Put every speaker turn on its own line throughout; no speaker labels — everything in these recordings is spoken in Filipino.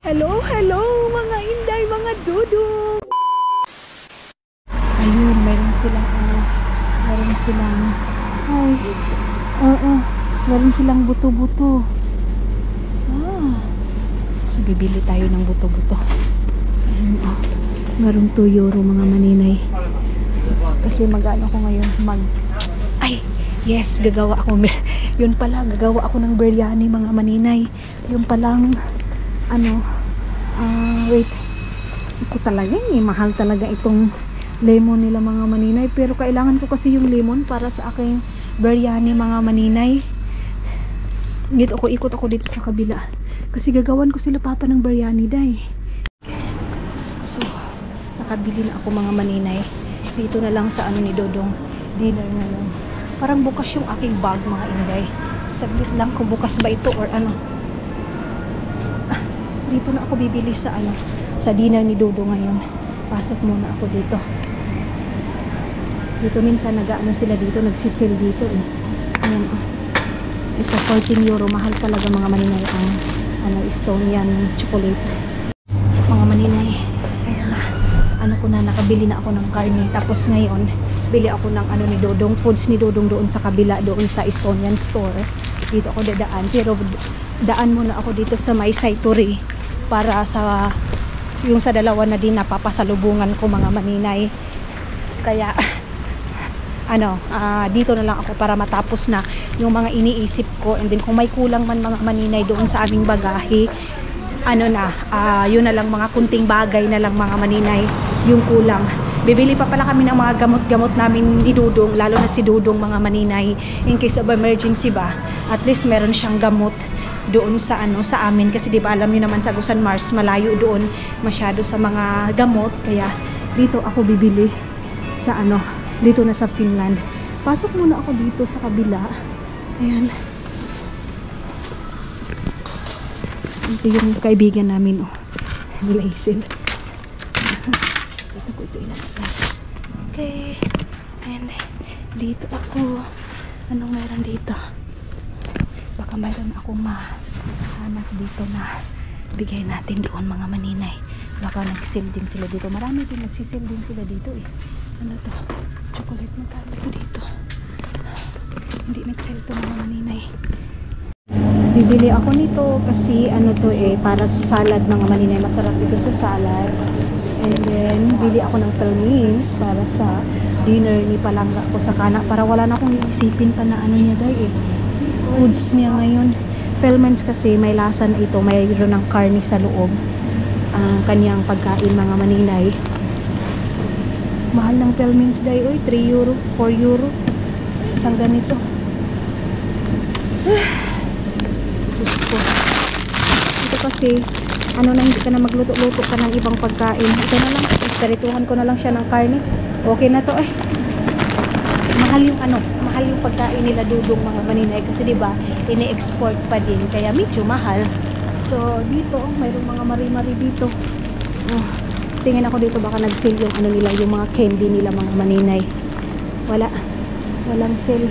Hello, hello mga inday, mga dudong. Ayun, meron silang meron silang buto-buto. So bibili tayo ng buto-buto. Ayun, merong 2 euro mga maninay. Kasi mag-ano ko ngayon, yes, gagawa ako. Yun pala, gagawa ako ng biryani mga maninay. Yun palang wait, ito talaga mahal talaga itong lemon nila mga maninay, pero kailangan ko kasi yung lemon para sa aking biryani mga maninay. Dito ako, ikot ako dito sa kabila kasi gagawan ko sila papa ng biryani day. So nakabili na ako mga maninay. Dito na lang sa ni Dodong, dinner na lang. Parang bukas yung aking bag mga inday. Saglit lang kung bukas ba ito or ano. Dito na ako bibili sa sa dinner ni Dodo ngayon. Pasok muna ako dito. Dito minsan sila dito, nagsisale dito eh. Ayan, ito 14 euro, mahal talaga mga maninay ang Estonian chocolate. Mga maninay, ayan nakabili na ako ng karne. Tapos ngayon, bili ako ng ni Dodong, foods ni Dodong doon sa kabila, doon sa Estonian store. Dito ako dadaan, pero daan muna ako dito sa may Saituri para sa yung sa dalawa na din napapasalubungan ko mga maninay. Kaya dito na lang ako para matapos na yung mga iniisip ko, and then kung may kulang man mga maninay doon sa aming bagahe, yun na lang, mga kunting bagay na lang mga maninay yung kulang. Bibili pa pala kami ng mga gamot-gamot namin ni Dudong, lalo na si Dudong mga maninay, in case of emergency ba, at least meron siyang gamot doon sa sa amin, kasi di ba alam niyo naman sa Agusan Mars, malayo doon masyado sa mga gamot. Kaya dito ako bibili sa dito na sa Finland. Pasok muna ako dito sa kabila. Ayan, ito yung kaibigan namin nila Isil. Ito ilalagay. Okay, and dito ako, anong meron dito? Baka mayroon akong mahanap dito na bigay natin doon mga maninay. Baka nag-sale din sila dito. Marami din nagsisale din sila dito eh. Ano to? Chocolate na tayo dito. Hindi nag-sale to mga maninay. Bibili ako nito kasi to para sa salad mga maninay. Masarap dito sa salad. And then bili ako ng pelmins para sa dinner ni Palangga ko sa kana, para wala na akong iisipin pa na niya day foods niya ngayon. Pelmins kasi may lasa na ito, mayroon ng karne sa loob ang kanyang pagkain mga maninay. Mahal ng pelmins day, 3 euro, 4 euro isang ganito. Gusto. Ito kasi hindi ka na magluto-luto ka ng ibang pagkain. Ito na lang, istarituhan ko na lang siya ng karne. Okay na to mahal yung pagkain nila Dudong mga maninay, kasi di ba ini-export pa din, kaya medyo mahal. So dito mayroong mga mari-mari dito. Tingin ako dito, baka nag-sale yung nila, yung mga candy nila mga maninay. Walang sale.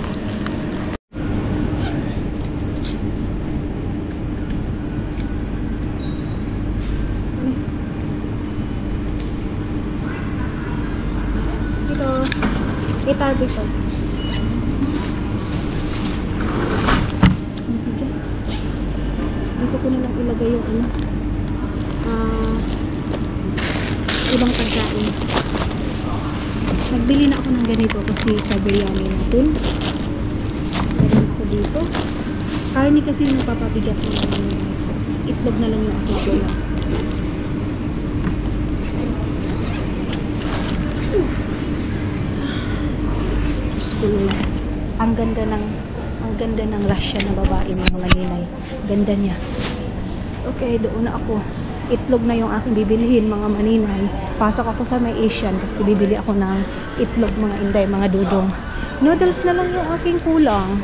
Itarbito. Dito ko na lang ilagay yung ibang pagkain. Nagbili na ako ng ganito kasi sa biryani natin. Meron ako dito. Karne kasi yung napapabigat ng itlog na lang yung ako wala. Ang ganda ng Russia na babae mga maninay. Ganda niya. Okay, doon na ako. Itlog na yung aking bibilihin mga maninay. Pasok ako sa may Asian kasi bibili ako ng itlog mga inday, mga Dudong. Noodles na lang yung aking kulang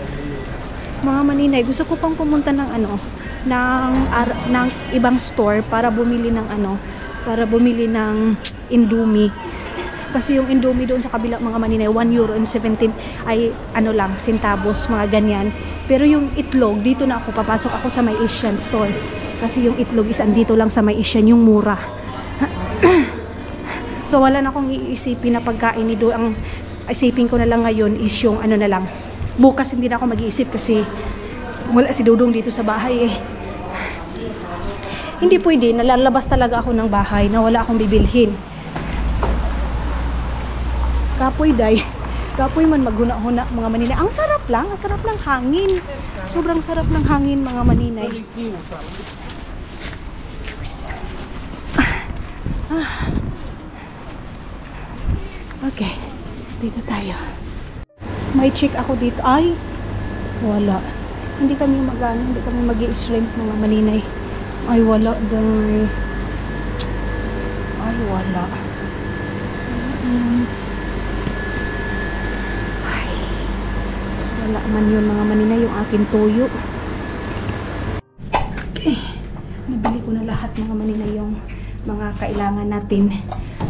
mga maninay. Gusto ko pang pumunta ng ng ibang store para bumili ng Indomie. Kasi yung Indomie doon sa kabila mga maninay, 1 euro and 17 ay lang, centavos, mga ganyan. Pero yung itlog, dito na ako, papasok ako sa may Asian store. Kasi yung itlog is andito lang sa may Asian, yung mura. So wala na akong iisipin na pagkain ni Do. Ang isipin ko na lang ngayon is yung ano na lang. Bukas hindi na ako mag-iisip kasi wala si Dudong dito sa bahay eh. Hindi pwede, nalalabas talaga ako ng bahay na wala akong bibilhin. Kapoy day. Kapoy man maghuna-huna mga maninay. Ang sarap lang hangin. Sobrang sarap ng hangin mga maninay. Okay, dito tayo. May check ako dito. Ay, wala. Hindi kami mag-i-shrimp mga maninay. Ay, wala day. Ay, wala. Wala man yun mga maninay, yung aking tuyo. Okay, nabili ko na lahat mga maninay, yung mga kailangan natin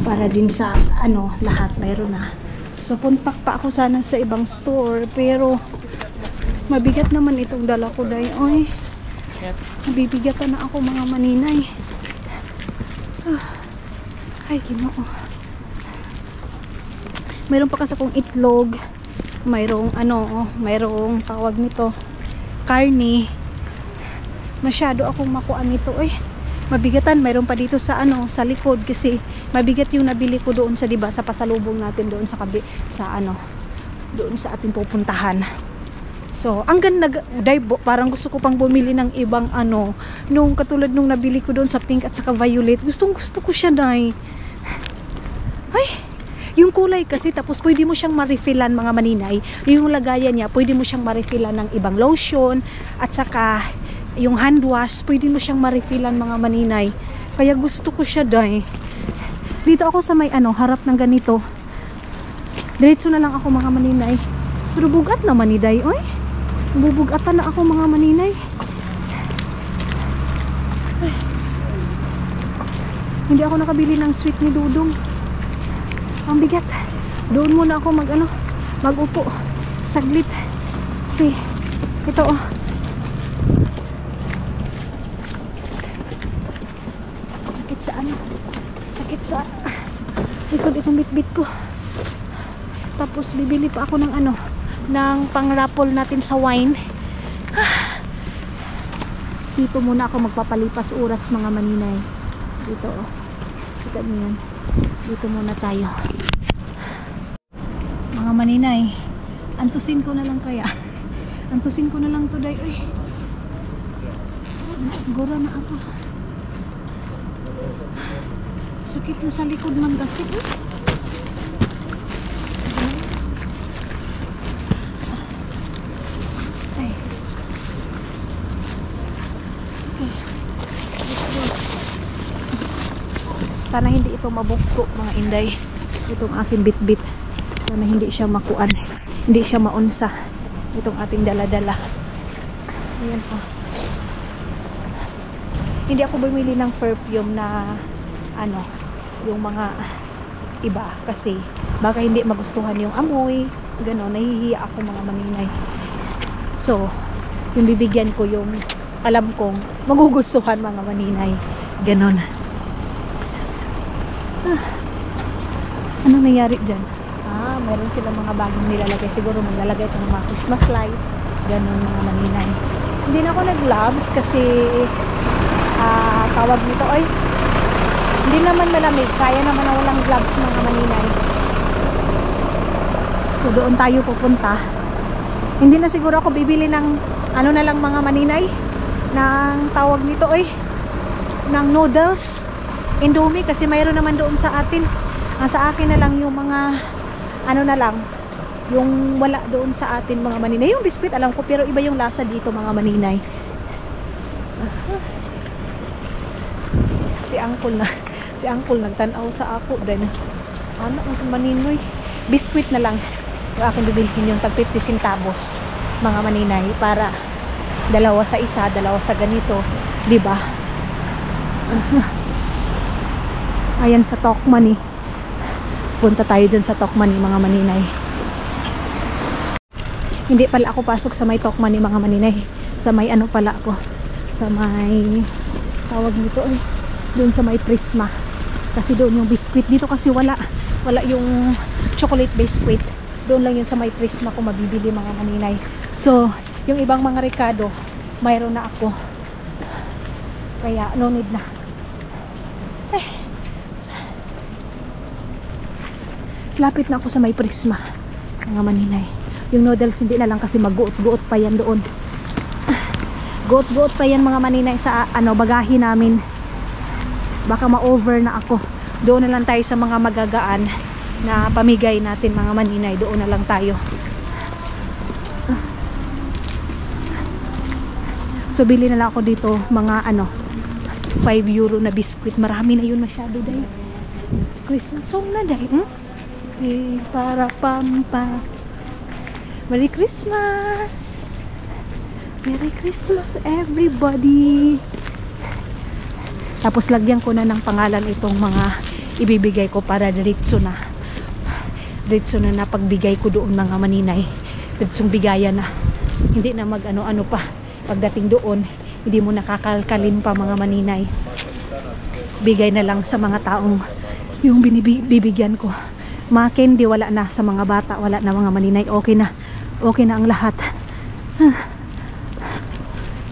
para din sa ano, lahat mayroon na. So puntak pa ako sana sa ibang store, pero mabigat naman itong dala ko day. Oy, nabibigatan na ako mga maninay. Ay, Ginoo. Mayroon pa kasi akong itlog, mayroong ano, mayroong tawag nito, karne. Masyado akong makuan nito eh. Mabigatan, mayroon pa dito sa ano, sa likod kasi mabigat yung nabili ko doon sa, diba, sa pasalubong natin doon sa sa ano, doon sa ating pupuntahan. So, ang ganda, parang gusto ko pang bumili ng ibang ano, nung katulad nung nabili ko doon sa pink at saka violet. Gusto ko siya, day. Ay, yung kulay kasi, tapos pwede mo siyang ma-refillan mga maninay. Yung lagayan niya, pwede mo siyang ma-refillan ng ibang lotion at saka yung hand wash, pwede mo siyang ma-refillan mga maninay. Kaya gusto ko siya, day. Dito ako sa may ano, harap ng ganito. Diretso na lang ako mga maninay. Pero bugat naman ni day, oy. Bubugatan na ako mga maninay. Ay. Hindi ako nakabili ng sweet ni Dudong. Ang bigat. Doon muna ako mag-upo saglit. Si ito oh. Sakit sa ano? Sakit sa likod itong bitbit ko. Tapos bibili pa ako ng ano, ng pang-raffle natin sa wine. Dito muna ako magpapalipas oras mga maninay. Dito oh. Kita niyo yan. Dito muna tayo. Mga maninay, antusin ko na lang kaya. Antusin ko na lang to day. Uy. Gora na ako. Sakit na sa likod man kasi. Ay. Sana hindi ito mabukto mga inday. Itong aking bitbit. Sana hindi siya makuan. Hindi siya maunsa. Itong ating dala-dala. Ayan po. Hindi ako bumili ng perfume na ano, yung mga iba. Kasi baka hindi magustuhan yung amoy. Ganon. Nahihiya ako mga maninay. So, yung bibigyan ko yung alam kong magugustuhan mga maninay. Ganon. Ano nangyari dyan? Meron silang mga bagong nilalagay. Siguro maglalagay ito ng mga Christmas light. Ganon mga maninay. Hindi na ako nag-gloves kasi tawag nito ay hindi naman malamig. Kaya naman na walang gloves mga maninay. So doon tayo pupunta. Hindi na siguro ako bibili ng ano na lang mga maninay, ng tawag nito ay ng noodles, Indomie, kasi mayroon naman doon sa atin. Sa akin na lang yung mga ano na lang, yung wala doon sa atin mga maninay. Yung biscuit alam ko, pero iba yung lasa dito mga maninay. Si uncle nagtanaw sa ako din. Ano ang maninoy? Biscuit na lang yung aking bibilhin, yung tag 50 centavos mga maninay, para dalawa sa isa, dalawa sa ganito, di ba? Ayan sa Tokman eh. Punta tayo dyan sa Tokman mga maninay. Hindi pala ako pasok sa may Tokman mga maninay. Sa may ano pala ako. Sa may tawag nito eh, doon sa may Prisma. Kasi doon yung biskwit. Dito kasi wala yung chocolate biscuit. Doon lang yun sa may Prisma ko mabibili mga maninay. So, yung ibang mga Ricardo, mayroon na ako. Kaya, no need na. Lapit na ako sa may Prisma, mga maninay. Yung noodles hindi na lang kasi mag-guot-guot pa yan doon. Guot-guot pa yan mga maninay sa bagahe namin. Baka ma-over na ako. Doon na lang tayo sa mga magagaan na pamigay natin mga maninay. Doon na lang tayo. So bili na lang ako dito mga 5 euro na biscuit. Marami na yun masyado dahil Christmas song na dahil. Para pampa. Merry Christmas. Merry Christmas everybody. Tapos lagyan ko na ng pangalan itong mga ibibigay ko para diretso na pagbigay ko doon mga maninay. Diretsong bigayan na. Hindi na mag ano pa. Pagdating doon, hindi mo nakakalkalin pa mga maninay. Bigay na lang sa mga taong yung bibigyan ko. Mga candy wala na, sa mga bata wala na mga maninay. Okay na ang lahat.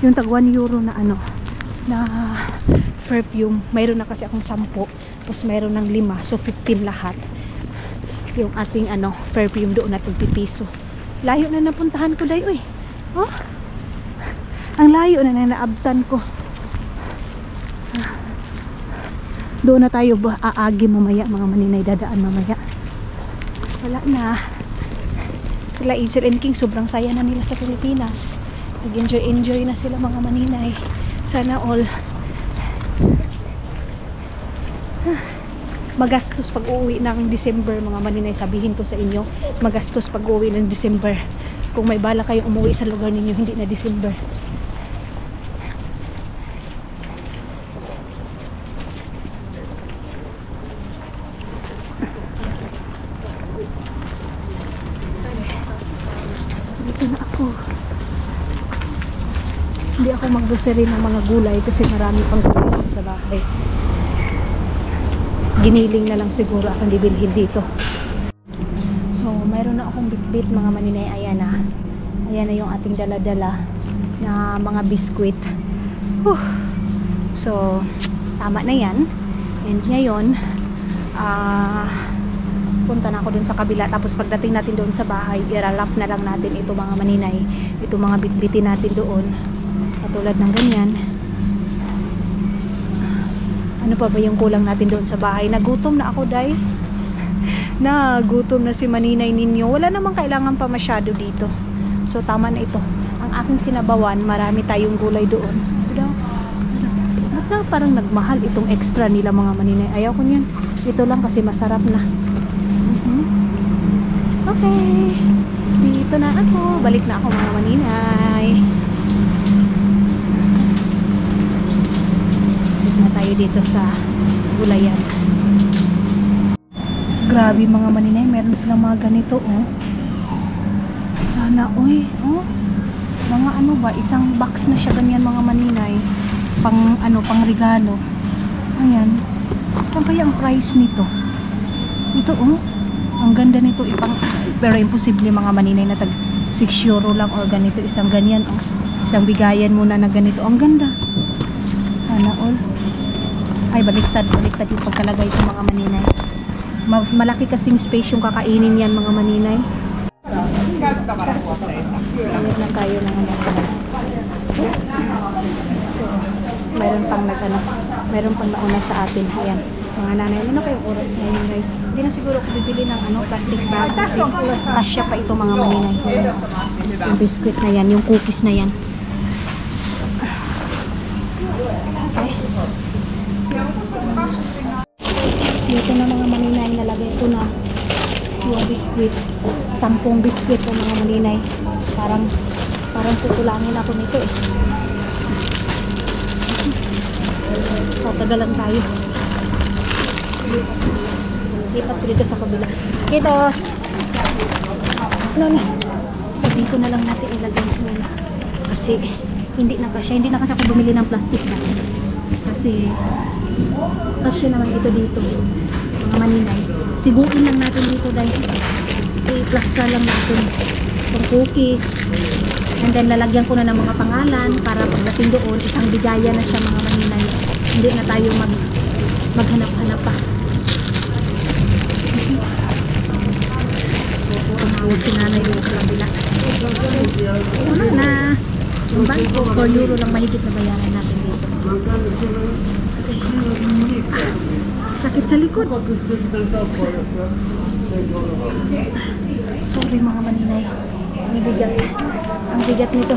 Yung tag 1 euro na na perfume, mayroon na kasi akong 10, tapos mayroon ng 5, so 15 lahat. Yung ating perfume doon na tig-piso. Layo na napuntahan ko day, uy. Oh, ang layo na naabtan ko. Doon na tayo aagi mamaya mga maninay, dadaan mamaya. Wala na. Sila Hazel and King, sobrang saya na nila sa Pilipinas. Nag-enjoy na sila mga maninay. Sana all. Magastos pag uwi ng December mga maninay, sabihin ko sa inyo, magastos pag uwi ng December. Kung may bala kayong umuwi sa lugar ninyo hindi na December. Dito na ako. Hindi ako mag-grocery ng mga gulay kasi marami pang gulay sa bahay. Giniling na lang siguro akong bibilhin dito. So, mayroon na akong bitbit mga maninay. Ayan na yung ating dala-dala na mga biskwit. So, tama na yan. And ngayon, punta na ako dun sa kabila. Tapos pagdating natin doon sa bahay, i-wrap na lang natin ito mga maninay. Ito mga bitbitin natin doon. Katulad ng ganyan. Ano pa ba yung kulang natin doon sa bahay? Nagutom na ako, day. Nagutom na si maninay ninyo. Wala namang kailangan pa masyado dito. So, tama na ito. Ang aking sinabawan, marami tayong gulay doon. Parang nagmahal itong extra nila mga maninay. Ayaw ko niyan. Ito lang kasi masarap na. Okay. Dito na ako. Balik na ako mga maninay. Tayo dito sa gulayan. Grabe mga maninay, meron silang mga ganito sana mga ba, isang box na siya ganyan mga maninay, pang regalo. Ayan, saan kaya ang price nito? Ito ang ganda nito, pero imposible mga maninay na tag 6 euro lang or ganito, isang ganyan isang bigayan muna na ganito. Ang ganda. Sana all. Ay, baliktad yung pagkalagay sa mga maninay. Malaki kasing space yung kakainin yan mga maninay. Alit na tayo ng So, mayroon pang nauna sa atin. Ayan, mga nanay, ano kayong oras ngayon guys? Hindi na siguro ako bibili ng plastic bag kasi kasya pa ito mga maninay. Yung biscuit na yan, yung cookies na yan. Okay. Dito na mga maninay, nalagay ko na yung biskuit, 10 biskuit o mga maninay. Parang tutulangin ako nito Tagalan tayo. Lipat ko dito sa kabila. Kitos! So dito na lang natin ilagay muna. Kasi hindi na kasi ako bumili ng plastic na. Kasi kasi kasya naman ito dito mga maninay. Siguin lang natin dito dahil i-plaster lang natin itong cookies, and then lalagyan ko na ng mga pangalan para pagdating doon isang bigaya na siya mga maninay, hindi na tayo maghanap-hanap pa. Tumawag si nanay doon sa kabila. Wala na yung bangko, 4 euro lang mahigit na bayaran natin dito. Sakit sa likod. Sorry mga maninay. Ang bigat nito.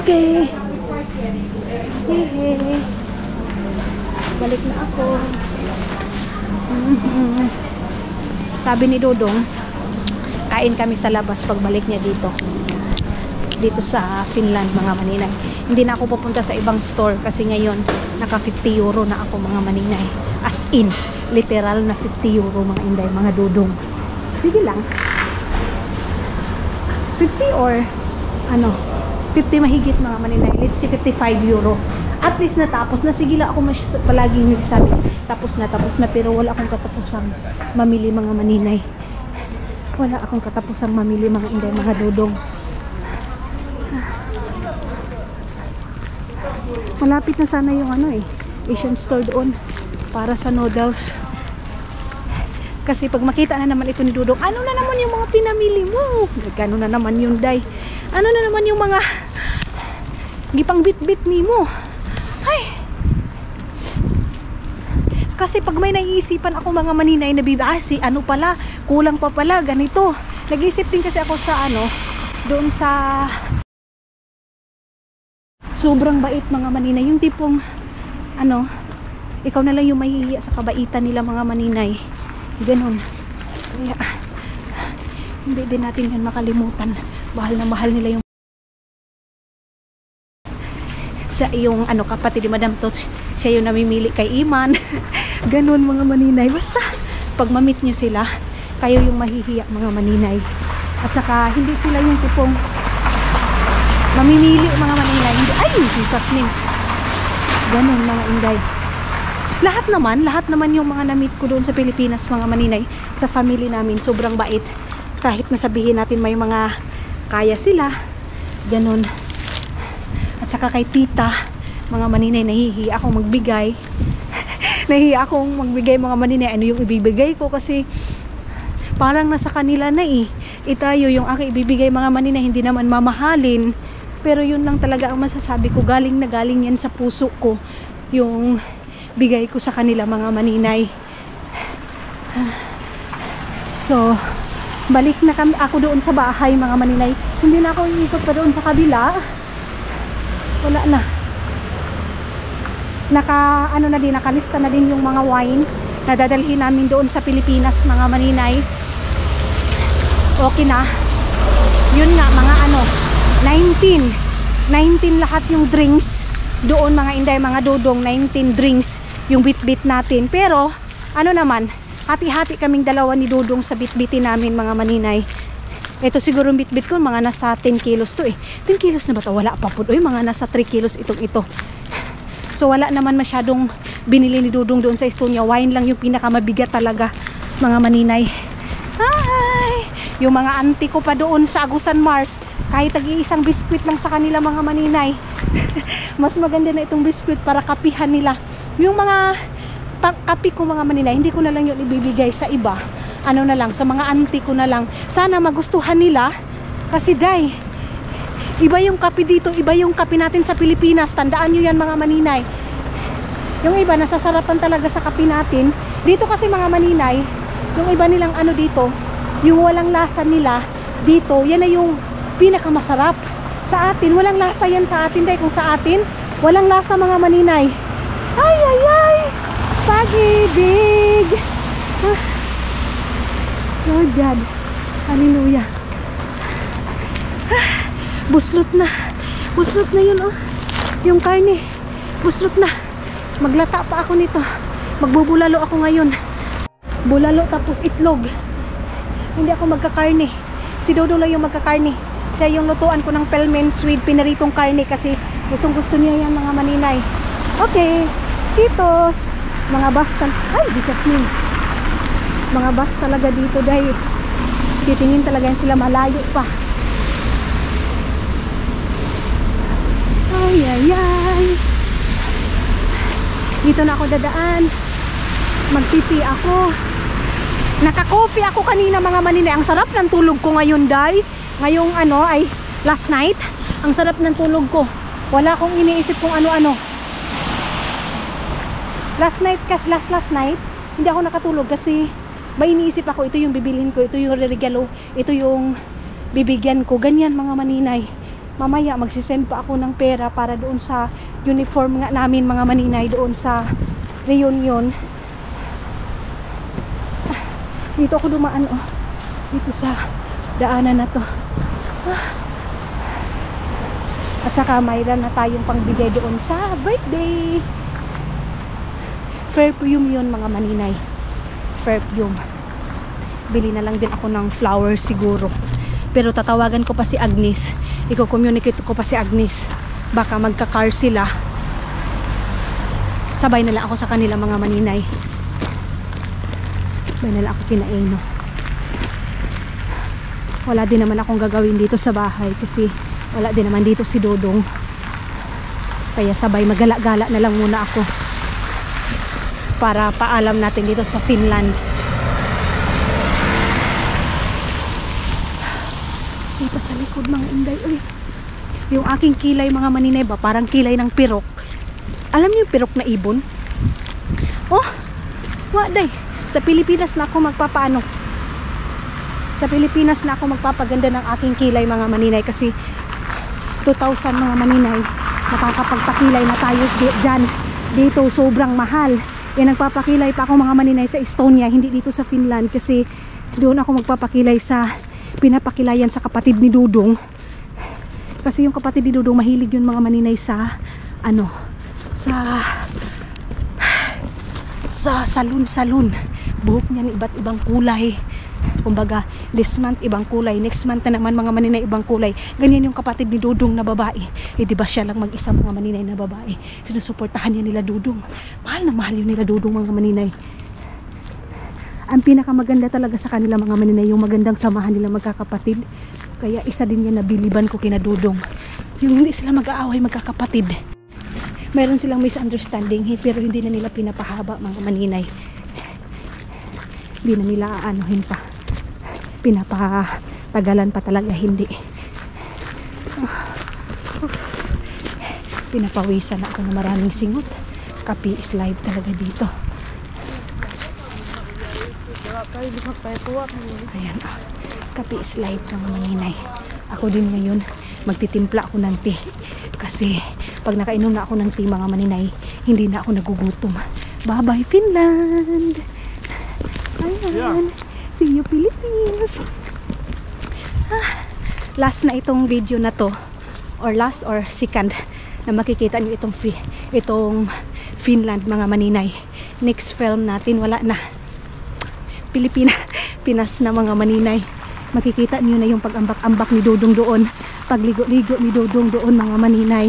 Okay. Hehe. Balik na ako. Sabi ni Dodong, kain kami sa labas pagbalik niya dito sa Finland mga maninay. Hindi na ako pupunta sa ibang store kasi ngayon naka 50 euro na ako mga maninay. As in, literal na 50 euro mga inday, mga Dodong. Sige lang. 50 or ano, 50 mahigit mga maninay. Let's say 55 euro. At least natapos na. Sige lang ako palaging nagsabi. Tapos na. Pero wala akong katapusang mamili mga maninay. Wala akong katapusang mamili mga inday, mga Dodong. Malapit na sana yung Asian store doon para sa noodles. Kasi pag makita na naman ito ni Dodong, ano na naman yung mga pinamili mo? Ano na naman yung day? Ano na naman yung mga gipang bit-bit ni mo? Ay! Kasi pag may naiisipan ako mga maninay na bibasi, ano pala, kulang pa pala, ganito. Nag-isip din kasi ako sa doon sa sobrang bait mga maninay. Yung tipong, ikaw na lang yung mahihiya sa kabaitan nila mga maninay. Ganon. Kaya, hindi din natin yan makalimutan. Mahal na mahal nila yung sa yung kapatid ni Madam Tots. Siya yung namimili kay Iman. Ganon mga maninay. Basta, pag mamit nyo sila, kayo yung mahihiya mga maninay. At saka, hindi sila yung tipong mamimili mga maninay. Hindi, ay, Jesus name. Ganon mga inday. Lahat naman yung mga na-meet ko doon sa Pilipinas mga maninay, sa family namin, sobrang bait. Kahit nasabihin natin may mga kaya sila, ganun. At saka kay tita, mga maninay, nahihiya akong magbigay. Nahihiya akong magbigay mga maninay, ano yung ibibigay ko kasi parang nasa kanila na Itayo yung aking ibibigay mga maninay, hindi naman mamahalin. Pero yun lang talaga ang masasabi ko, galing na galing yan sa puso ko. Yung bigay ko sa kanila mga maninay. So, balik na ako doon sa bahay mga maninay. Hindi na ako iikot pa doon sa kabila. Wala na. Nakalista na din yung mga wine na dadalhin namin doon sa Pilipinas mga maninay. Okay na. Yun nga mga 19 lahat yung drinks doon mga inday, mga Dodong. 19 drinks yung bit-bit natin. Pero naman, hati-hati kaming dalawa ni Dodong sa bit-bitin namin mga maninay. Ito siguro yung bit-bit ko mga nasa 10 kilos to 10 kilos na ba to? Wala pa po. Mga nasa 3 kilos ito. So wala naman masyadong binili ni Dodong doon sa Estonia. Wine lang yung pinakamabigat talaga mga maninay. Hi! Yung mga auntie ko pa doon sa Agusan Mars, kahit tag-iisang biskwit lang sa kanila mga maninay. Mas maganda na itong biskwit para kapihan nila. Yung mga kapi ko mga maninay, hindi ko na lang yun ibibigay sa iba. Na lang, sa mga auntie ko na lang. Sana magustuhan nila. Kasi iba yung kapi dito, iba yung kapi natin sa Pilipinas. Tandaan nyo yan mga maninay. Yung iba, nasasarapan talaga sa kapi natin. Dito kasi mga maninay, yung iba nilang dito, yung walang lasa nila, dito, yan na yung pinakamasarap. Sa atin, walang lasa yan sa atin. Dahil kung sa atin, walang lasa mga maninay. Ay! Pag-ibig! Lord God. Hallelujah. Buslot na yun yung karne. Buslot na. Maglata pa ako nito. Magbubulalo ako ngayon. Bulalo tapos itlog. Hindi ako magkakarne. Si Dodo lang yung magkakarne. Siya yung lutuan ko ng pelmens with pinaritong karne kasi gustong gusto niya yan mga maninay. Okay. mosquitoes. Mga bus ay, Jesus name. Mga bus talaga dito dahil titingin talaga yan sila, malayo pa. Ay, ay, ay. Dito na ako dadaan. Magpipi ako. Naka-coffee ako kanina mga maninay. Ang sarap ng tulog ko ngayon, day. Ngayong ano ay last night. Ang sarap ng tulog ko. Wala akong iniisip kung ano-ano. Last night hindi ako nakatulog kasi may iniisip ako, ito yung bibilhin ko, ito yung regalo, ito yung bibigyan ko. Ganyan mga maninay. Mamaya magsisend pa ako ng pera para doon sa uniform nga namin mga maninay, doon sa reunion. Dito ako dumaan, oh. Dito sa daanan na to. At saka mayroon na tayong pangbigay doon sa birthday. Perfume yun mga maninay. Perfume. Bili na lang din ako ng flowers siguro. Pero tatawagan ko pa si Agnes. Iko-communicate ko pa si Agnes. Baka magka-car sila. Sabay na lang ako sa kanila mga maninay. Sabay na lang ako kina Eno. Wala din naman akong gagawin dito sa bahay kasi wala din naman dito si Dodong. Kaya sabay magala-gala na lang muna ako para paalam natin dito sa Finland. Dito sa likod mga inday, uy. Yung aking kilay mga maninay ba, parang kilay ng pirok. Alam niyo yung pirok na ibon? Oh, waday. Sa Pilipinas na ako magpapaano. Sa Pilipinas na ako magpapaganda ng aking kilay mga maninay kasi 2,000 mga maninay. Nakakapagpakilay na tayo dyan. Dito sobrang mahal. Nagpapakilay pa ako mga maninay sa Estonia, hindi dito sa Finland kasi doon ako magpapakilay sa pinapakilayan sa kapatid ni Dudong. Kasi yung kapatid ni Dudong mahilig yun mga maninay sa ano, sa salon. Buhok niyan iba't ibang kulay. Kumbaga, this month ibang kulay, next month na naman mga maninay ibang kulay. Ganyan yung kapatid ni Dudong na babae. Diba siya lang mag-isa mga maninay na babae. Sinusuportahan niya nila Dudong. Mahal na mahal yun nila Dudong mga maninay. Ang pinakamaganda talaga sa kanila mga maninay, yung magandang samahan nila magkakapatid. Kaya isa din yan na biliban ko kina Dudong. Yung hindi sila mag-aaway magkakapatid. Meron silang misunderstanding pero hindi na nila pinapahaba mga maninay. Hindi na nila aanuhin pa, pinapatagalan pa talaga, hindi. Pinapawisan ako na maraming singot. Kapi is live talaga dito. Ayan, kapi is live ng maninay. Ako din ngayon magtitimpla ako ng tea kasi pag nakainom na ako ng tea mga maninay, hindi na ako nagugutom. Bye bye Finland. Ayan. See you Philippines. Last na itong video na to, or last or second na makikita nyo itong Finland mga maninay. Next film natin wala na. Pinas na mga maninay. Makikita nyo na yung pag-ambak-ambak ni Dodong doon, pagligo-ligo ni Dodong doon mga maninay.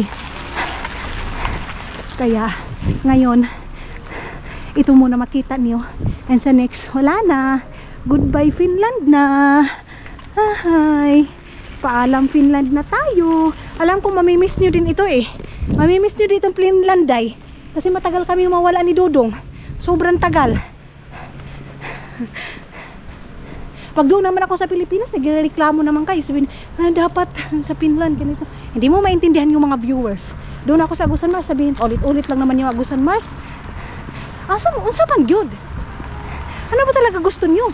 Kaya ngayon ito muna makita nyo. And sa next, wala na. Goodbye Finland na. Hi. Paalam Finland na tayo. Alam ko mamimiss nyo din ito eh. Mamimiss nyo din itong Finland ay. Kasi matagal kami mawala ni Dodong. Sobrang tagal. Pag doon naman ako sa Pilipinas, nagreklamo naman kayo. Sabihin, dapat sa Finland ganito. Hindi mo maintindihan yung mga viewers. Doon ako sa Agusan Mars, sabihin, ulit-ulit lang naman yung Agusan Mars. Asa mo, unsa man gyud? Ano ba talaga gusto nyo?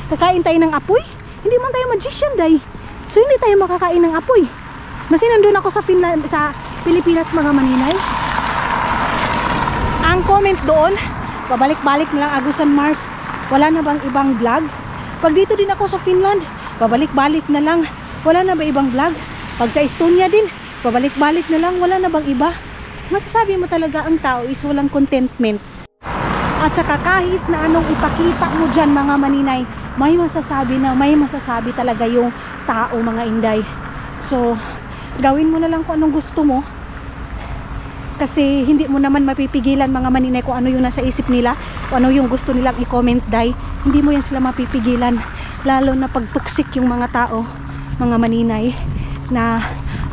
Kakain tayo ng apoy? Hindi man tayo magician, day. So hindi tayo makakain ng apoy. Kasi nandun ako sa Finland, sa Pilipinas mga maninay. Ang comment doon, pabalik-balik na lang Agusan Mars. Wala na bang ibang vlog? Pag dito din ako sa Finland, pabalik-balik na lang. Wala na ba ibang vlog? Pag sa Estonia din, pabalik-balik na lang. Wala na bang iba? Masasabi mo talaga ang tao is walang contentment. At saka kahit na anong ipakita mo dyan mga maninay, may masasabi talaga yung tao mga inday. So gawin mo na lang kung anong gusto mo. Kasi hindi mo naman mapipigilan mga maninay kung ano yung nasa isip nila, kung ano yung gusto nilang i-comment day. Hindi mo yan sila mapipigilan. Lalo na pag toxic yung mga tao, mga maninay, na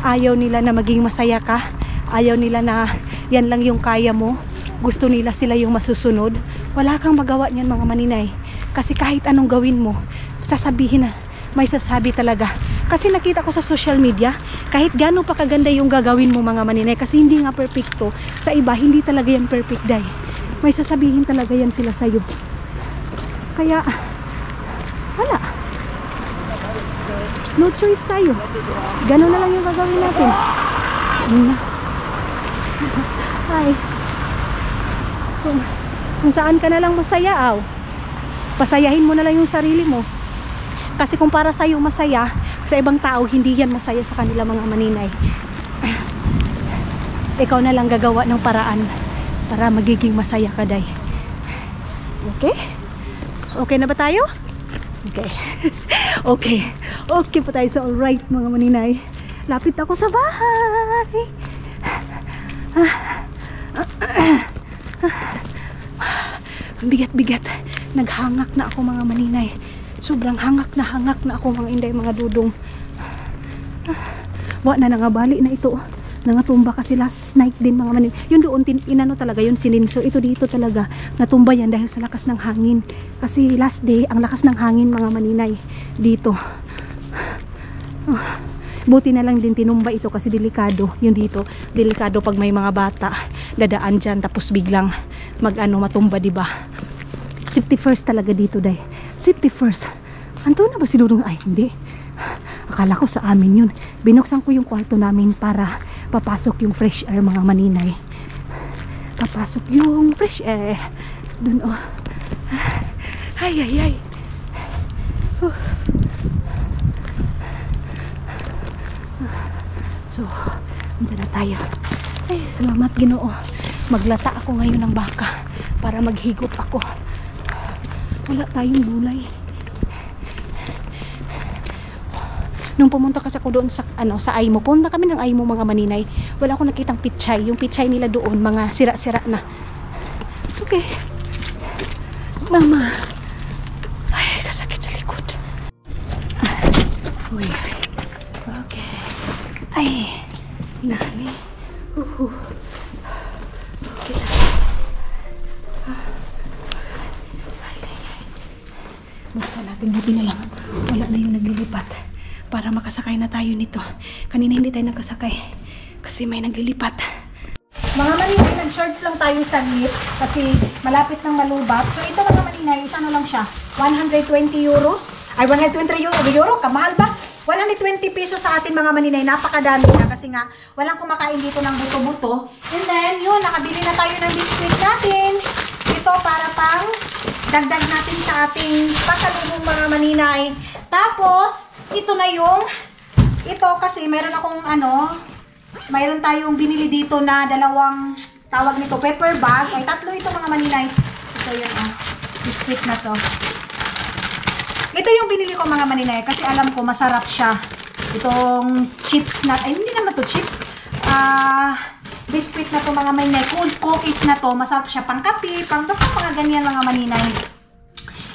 ayaw nila na maging masaya ka. Ayaw nila na yan lang yung kaya mo. Gusto nila sila yung masusunod. Wala kang magawa niyan mga maninay. Kasi kahit anong gawin mo, sasabihin na, may sasabi talaga. Kasi nakita ko sa social media, kahit gaano pa kaganda yung gagawin mo mga maninay, kasi hindi nga perfecto. Sa iba, hindi talaga yan perfect day. May sasabihin talaga yan sila sa'yo. Kaya, wala. No choice tayo. Gano'n na lang yung gagawin natin. Ay. Kung saan ka na lang masaya, pasayahin mo na lang yung sarili mo. Kasi kung para sa'yo masaya, sa ibang tao hindi yan masaya sa kanila mga maninay. Ikaw na lang gagawa ng paraan para magiging masaya ka day. Okay? Okay na ba tayo? Okay. Okay. Okay pa tayo. So alright mga maninay, lapit ako sa bahay. Bigat-bigat. Naghangak na ako mga maninay. Sobrang hangak na ako mga inday, mga dudong. Wa na nangabali na ito. Nangatumba kasi last night din mga maninay. Yun doon, inano talaga yun, sininso. Ito dito talaga, natumba yan dahil sa lakas ng hangin. Kasi last day, ang lakas ng hangin mga maninay dito. Buti na lang din tinumba ito kasi delikado. Yun dito, delikado pag may mga bata dadaan dyan tapos biglang matumba, diba? Safety first talaga dito day. Safety first. Anto na ba si Dudong? Ay, hindi. Akala ko sa amin yun. Binuksan ko yung kwarto namin para papasok yung fresh air mga maninay. Papasok yung fresh air. Dun Ay, ay, ay. So, andyan na tayo. Ay, salamat Ginoo. Maglata ako ngayon ng baka para maghigop ako. Wala tayong gulay. Nung pumunta kasi ako doon sa sa Aimo, punta kami ng Aimo mga maninay, wala akong nakitang pichay. Yung pichay nila doon, mga sira-sira na. Okay. Mama. Ay, kasakit sa likod. Uy. Okay. Ay. Nani. Okay. Buksan natin, buti na lang wala na yung naglilipat para makasakay na tayo nito. Kanina hindi tayo nakasakay kasi may naglilipat. Mga maninay, nag-charge lang tayo sa NIT kasi malapit ng malubat. So ito mga maninay, isa na lang siya, 120 euro. Ay, 120 euro, kamahal ba? 120 pesos sa atin mga maninay, napakadami na kasi nga walang kumakain dito ng buto-buto. And then yun, nakabili na tayo ng biscuit natin. Ito para pang dagdag natin sa ating pasalubong mga maninay. Tapos, ito na yung, ito kasi mayroon akong mayroon tayong binili dito na dalawang, tawag nito, paper bag. Ay, tatlo ito mga maninay. Ito yun, biscuit na to. Ito yung binili ko mga maninay kasi alam ko masarap siya. Itong chips na, ay hindi naman to chips. Biscuit na to mga maninay. Cold cookies na to. Masarap siya pang kape, pang basta mga ganyan mga maninay.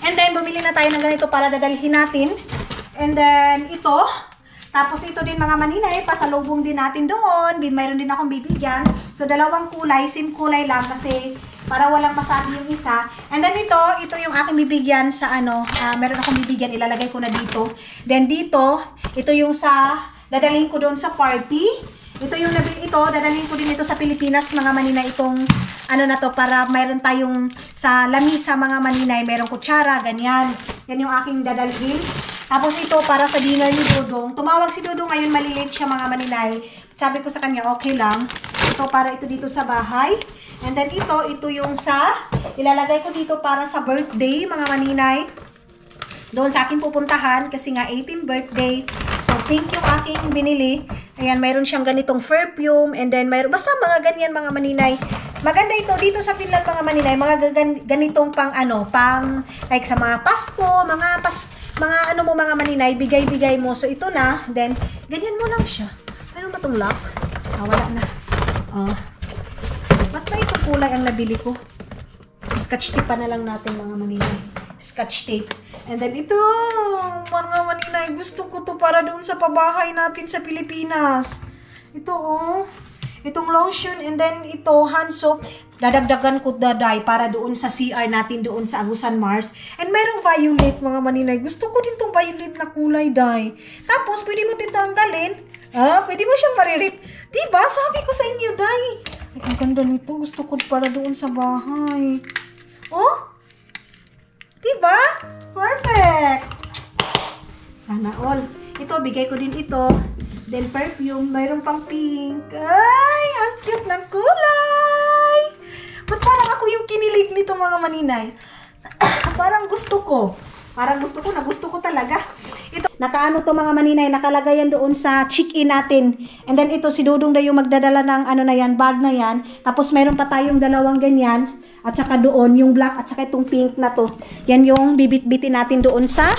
And then bumili na tayo ng ganito para dadalhin natin. And then ito. Tapos ito din mga maninay, pasalubong din natin doon. Mayroon din akong bibigyan. So dalawang kulay, same kulay lang kasi para walang masabi yung isa. And then ito yung aking bibigyan sa meron akong bibigyan, ilalagay ko na dito. Then dito, ito yung sa dadalhin ko doon sa party. Ito yung nabili ito, dadalhin ko din ito sa Pilipinas mga maninay, itong na to para mayroon tayong sa lamisa mga maninay, merong kutsara, ganyan. Yan yung aking dadalhin. Tapos ito para sa dinner ni Dudong. Tumawag si Dudong ngayon, malilate siya mga maninay. Sabi ko sa kanya, okay lang. Ito para ito dito sa bahay. And then ito yung ilalagay ko dito para sa birthday mga maninay. Doon sa akin pupuntahan kasi nga 18th birthday. So pink yung aking binili. Ayan, mayroon siyang ganitong perfume. And then mayroon, basta mga ganyan mga maninay. Maganda ito dito sa Finland mga maninay. Mga ganitong pang pang like sa mga Pasko, mga mga maninay, bigay-bigay mo. So ito na, then ganyan mo lang siya. Ano ba tong lock? Wala na.
kulay ang nabili ko. Scotch tape pa na lang natin mga maninay. Scotch tape. And then ito, mga maninay, gusto ko to para doon sa pabahay natin sa Pilipinas. Ito oh, itong lotion and then ito hand soap. Dadagdagan ko daday para doon sa CR natin doon sa Agusan Mars. And merong violet mga maninay. Gusto ko din tong violet na kulay day. Tapos pwede mo din tanggalin. Pwede mo siyang maririp. Diba? Sabi ko sa inyo day. Ay, ang ganda nito. Gusto ko para doon sa bahay. Oh? Diba? Perfect! Sana all. Ito, bigay ko din ito. Then perfume, mayroon pang pink. Ay, ang cute ng kulay! Ba't parang ako yung kinilig nito mga maninay? Parang gusto ko. Na gusto ko talaga. Ito, nakaano to mga maninay, nakalagayan doon sa check-in natin. And then ito, si Dudong na yung magdadala ng ano na yan, bag na yan. Tapos mayroon pa tayong dalawang ganyan. At saka doon, yung black at saka itong pink na to. Yan yung bibit-bitin natin doon sa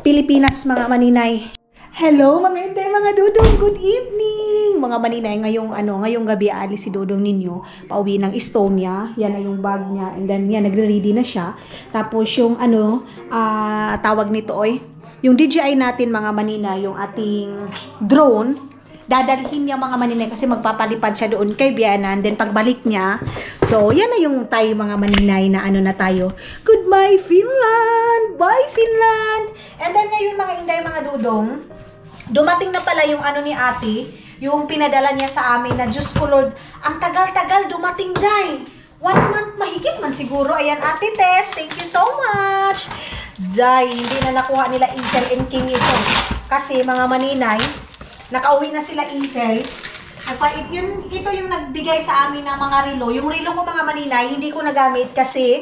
Pilipinas mga maninay. Hello mga inday, mga Dudong, good evening! Mga maninay, ngayong gabi aalis si Dudong ninyo, pauwi ng Estonia. Yan na yung bag niya. And then yan, nagre-ready na siya. Tapos yung tawag nito yung DJI natin mga maninay, yung ating drone, dadalhin niya mga maninay kasi magpapalipad siya doon kay Bianan. Then pagbalik niya, so yan na yung tayo mga maninay na na tayo. Goodbye Finland! Bye Finland! And then ngayon mga inday, mga Dudong, dumating na pala yung ni ate, yung pinadala niya sa amin na Diyos ko Lord, ang tagal-tagal dumating day. 1 month mahigit man siguro. Ayan ate Tess, thank you so much. Day, hindi na nakuha nila Isel and King ito. Kasi mga maninay, nakauwi na sila Isel. Ito yung nagbigay sa amin ng mga relo. Yung relo ko mga maninay, hindi ko nagamit kasi,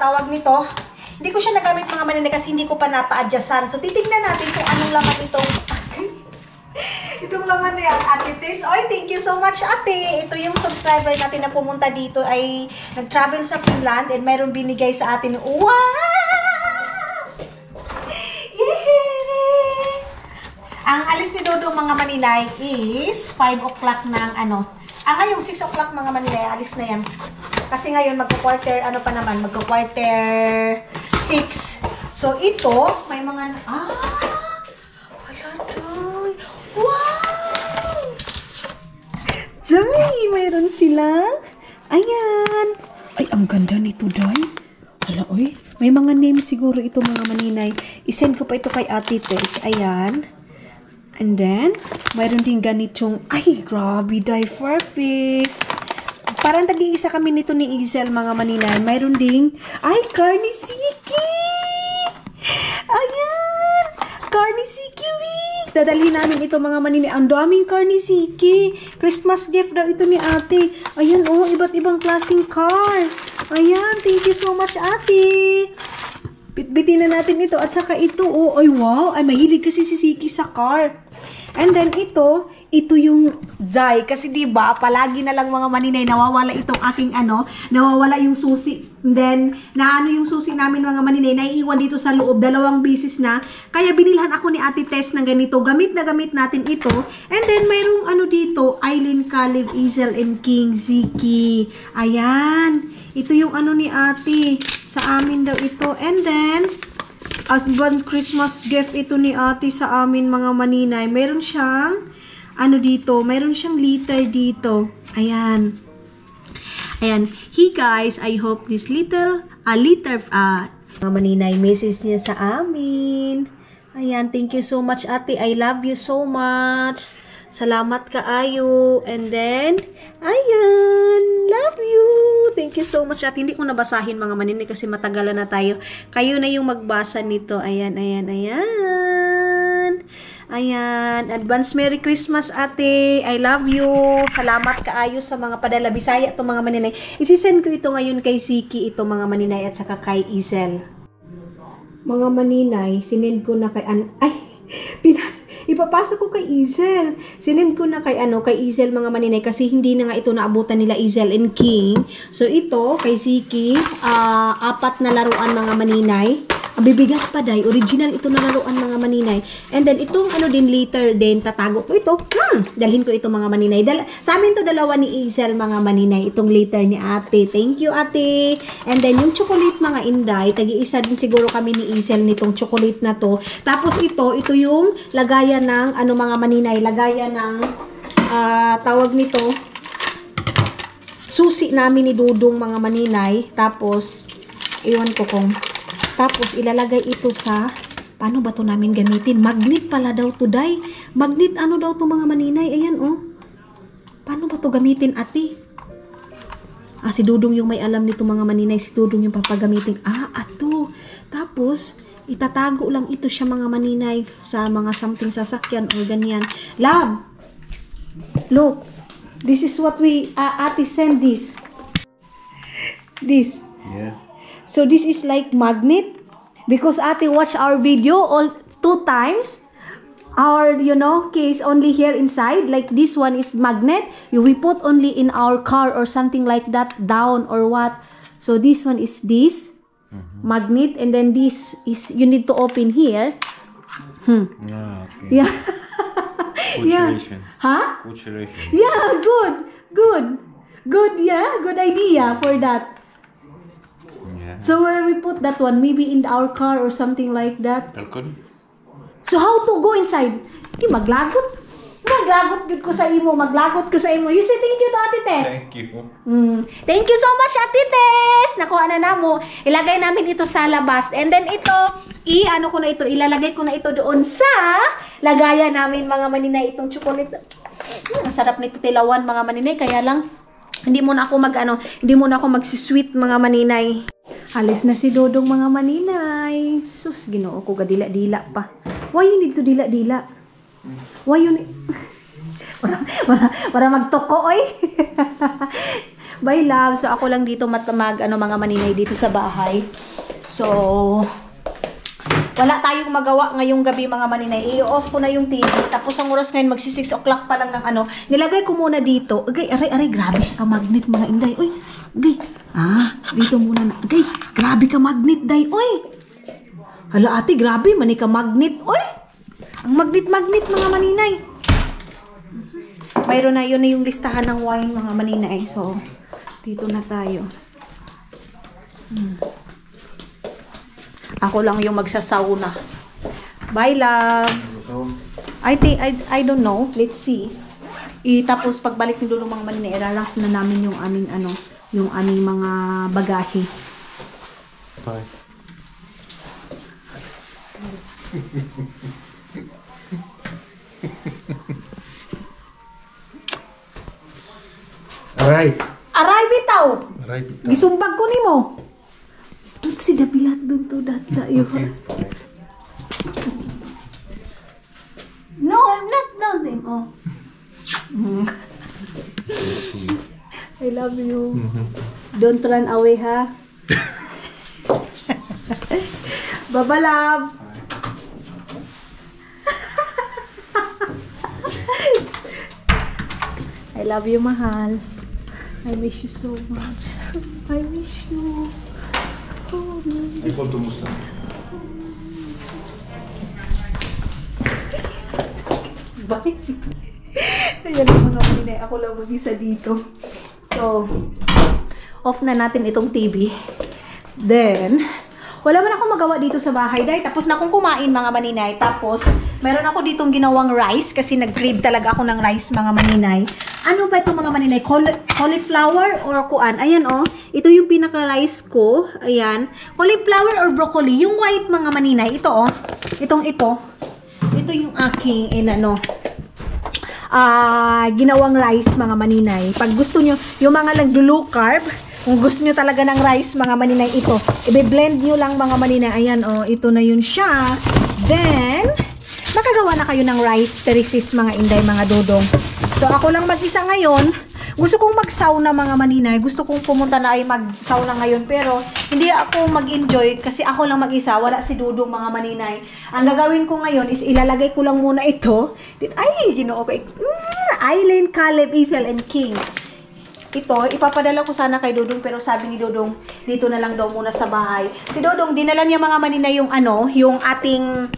tawag nito, hindi ko siya nagamit mga maninay kasi hindi ko pa napa-adjustan. So, titignan natin kung anong laman itong laman na yan, Ate Tess. Oy, thank you so much, ate. Ito yung subscriber natin na pumunta dito ay nag-travel sa Finland and mayroon binigay sa atin. Wow! Yay! Ang alis ni Dodo mga maninay is 5 o'clock ng ngayong 6 o'clock mga maninay, alis na yan. Kasi ngayon magko-quarter, magko-quarter 6. So ito, may mga, wala doy. Wow! Day, mayroon silang, ayan. Ay, ang ganda nito, day. Wala, oy. May mga name siguro ito mga maninay. I-send ko pa ito kay Ate Tess. Ayan. And then, mayroon din ganitong, ay, grabe, day, perfect. Parang tag-iisa kami nito ni Isel, mga maninay. Mayroon ding, ay, Carnisiki! Ayan! Carnisiki week! Dadalhin namin ito, mga maninay. Ang daming Carnisiki. Christmas gift daw ito ni ate. Ayan, iba't ibang klaseng car. Ayan, thank you so much, ate. Bitbitin na natin ito. At saka ito, ay wow. Ay, mahilig kasi si Siki sa car. And then ito yung Day. Kasi diba, palagi na lang mga maninay, nawawala itong aking nawawala yung susi. And then, yung susi namin mga maninay, naiiwan dito sa loob, 2 beses na. Kaya binilhan ako ni Ate Tess ng ganito. Gamit na gamit natin ito. And then, mayroong dito, Eileen, Caleb, Isel, and King, Ziki. Ayan. Ito yung ni ate. Sa amin daw ito. And then, as Christmas gift ito ni ate sa amin mga maninay. Meron siyang dito, meron siyang liter dito. Ayan. Ayan. Hey guys, I hope this mga maninay, message niya sa amin. Ayan, thank you so much ate. I love you so much. Salamat kaayo. And then, ayan, love you. Thank you so much. At hindi ko nabasahin mga maninay kasi matagalan na tayo. Kayo na yung magbasa nito. Ayan, ayan, ayan. Ayan. Advance Merry Christmas, ate. I love you. Salamat kaayo sa mga padala. Bisaya ito mga maninay. Isisend ko ito ngayon kay Siki, ito mga maninay, at saka kay Isel. Mga maninay, sinend ko na kay ipapasa ko kay Izel. Sinend ko na kay Izel mga maninay kasi hindi na nga ito naabutan nila Izel and King. So ito kay Siki, 4 na laruan mga maninay. Ang bibigat pa day, original ito na laruan mga maninay. And then itong din later din tatago ko ito. Dalhin ko ito mga maninay. Sa amin to dalawa ni Izel mga maninay. Itong later ni ate. Thank you ate. And then yung chocolate mga inday, tagi-isa din siguro kami ni Izel nitong chocolate na to. Tapos ito yung lagayan ng mga maninay, lagayan ng tawag nito susi namin ni Dudong mga maninay. Tapos iwan ko kung tapos ilalagay ito sa paano ba to namin gamitin? Magnet pala daw to day. Magnet daw to mga maninay. Ayan paano ba to gamitin ate? Si Dudong yung may alam nito mga maninay. Si Dudong yung papagamitin. Ato. Tapos itatago lang ito siya mga maninay sa mga something sasakyan o ganyan. Love, look, this is what we ate send this.
Yeah.
So this is like magnet because ate watch our video all 2 times. Our case only here inside, like this one is magnet. We put only in our car or something like that down or what. So this one is this magnet, and then this is you need to open here.
Yeah. Okay.
Yeah. Yeah.
Culturation.
Huh?
Culturation.
Yeah, good. Yeah, good idea for that.
Yeah.
So where we put that one, maybe in our car or something like that.
Balcony.
So how to go inside? Di maglagot. Maglagot yun ko sa imo. You say thank you to Ate Tess.
Thank you.
Thank you so much Ate Tess. Nakuha na mo. Ilagay namin ito sa labas. And then ito, ilalagay ko na ito doon sa lagayan namin mga maninay. Itong chocolate. Ang sarap nito tilawan mga maninay. Kaya lang, hindi muna ako magsisweet mga maninay. Alis na si Dodong mga maninay. Sus, Ginoo ko gadila-dila pa. Why you need to dila-dila? Why you need... para magtoko, oy. Bye, love. So, ako lang dito mga maninay dito sa bahay. So, wala tayong magawa ngayong gabi, mga maninay. I-off ko na yung TV. Tapos, ang oras ngayon, magsi 6 o'clock pa lang ng Nilagay ko muna dito. Agay, aray, grabe siya ka magnet, mga inday. Uy, agay. Dito muna na. Agay, grabe ka magnet, day. Uy. Hala, ate, grabe. Mani ka magnet. Uy. Ang magnet, mga maninay. Mayroon na, yun na yung listahan ng wine, mga maninay. So, dito na tayo. Ako lang yung magsasauna. Bye, love. I don't know. Let's see. Tapos, pagbalik ni Lulong mga maninay, irarap na namin yung aming, yung aming mga bagahe.
Bye. Aray bitaw. Gisumbag ko nimo. Dun si dabilat dun to data you. Okay. No, I'm not nothing. I love you. Don't run away, ha? Baba, love. I love you, mahal. I miss you so much. I miss you. Oh, man. Ay, punto mo sa.
Bye. Ayan ang mga maninay. Ako lang mag-isa dito. So, off na natin itong TV. Then, wala man ako magawa dito sa bahay. Dahil tapos na akong kumain, mga maninay. Tapos, meron ako ditong ginawang rice. Kasi nag-crave talaga ako ng rice, mga maninay. Ano ba ito, mga maninay? Cauliflower or kuan? Ayan, Ito yung pinaka-rice ko. Ayan. Cauliflower or broccoli. Yung white, mga maninay. Ito, Ito yung aking, ginawang rice, mga maninay. Pag gusto nyo, yung mga nag-low carb, kung gusto nyo talaga ng rice, mga maninay, ito. I-blend nyo lang, mga maninay. Ayan, ito na yun siya. Then, makagawa na kayo ng rice, teresis, mga inday, mga dodong. So, ako lang mag-isa ngayon. Gusto kong mag-sauna mga maninay. Gusto kong pumunta na ay mag-sauna ngayon. Pero hindi ako mag-enjoy kasi ako lang mag-isa. Wala si Dudong mga maninay. Ang gagawin ko ngayon is ilalagay ko lang muna ito. Ay, ginoo ko. Aileen, Caleb, Isel, and King. Ito, ipapadala ko sana kay Dudong pero sabi ni Dudong, dito na lang daw muna sa bahay. Si Dudong, dinala niya mga maninay yung yung ating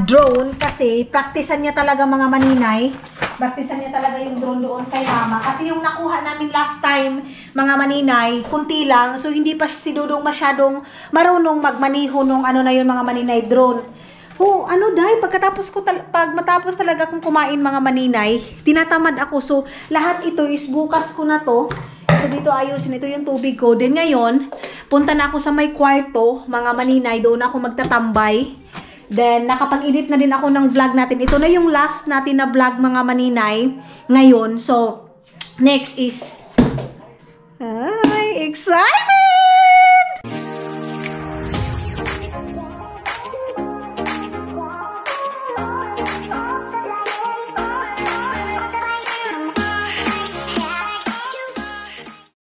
drone kasi praktisan niya talaga mga maninay. Praktisan niya talaga yung drone doon kay mama. Kasi yung nakuha namin last time, mga maninay, kunti lang. So, hindi pa si Dudong masyadong marunong magmaniho nung na yun mga maninay drone. Oh, dahil pag matapos talaga kung kumain mga maninay, tinatamad ako. So, lahat ito is bukas ko na to. Ito dito ayusin. Ito yung tubig ko. Then ngayon, punta na ako sa may kwarto, mga maninay. Doon ako magtatambay. Then, nakapag-edit na din ako ng vlog natin. Ito na yung last natin na vlog mga maninay ngayon. So, next is... Ay, excited!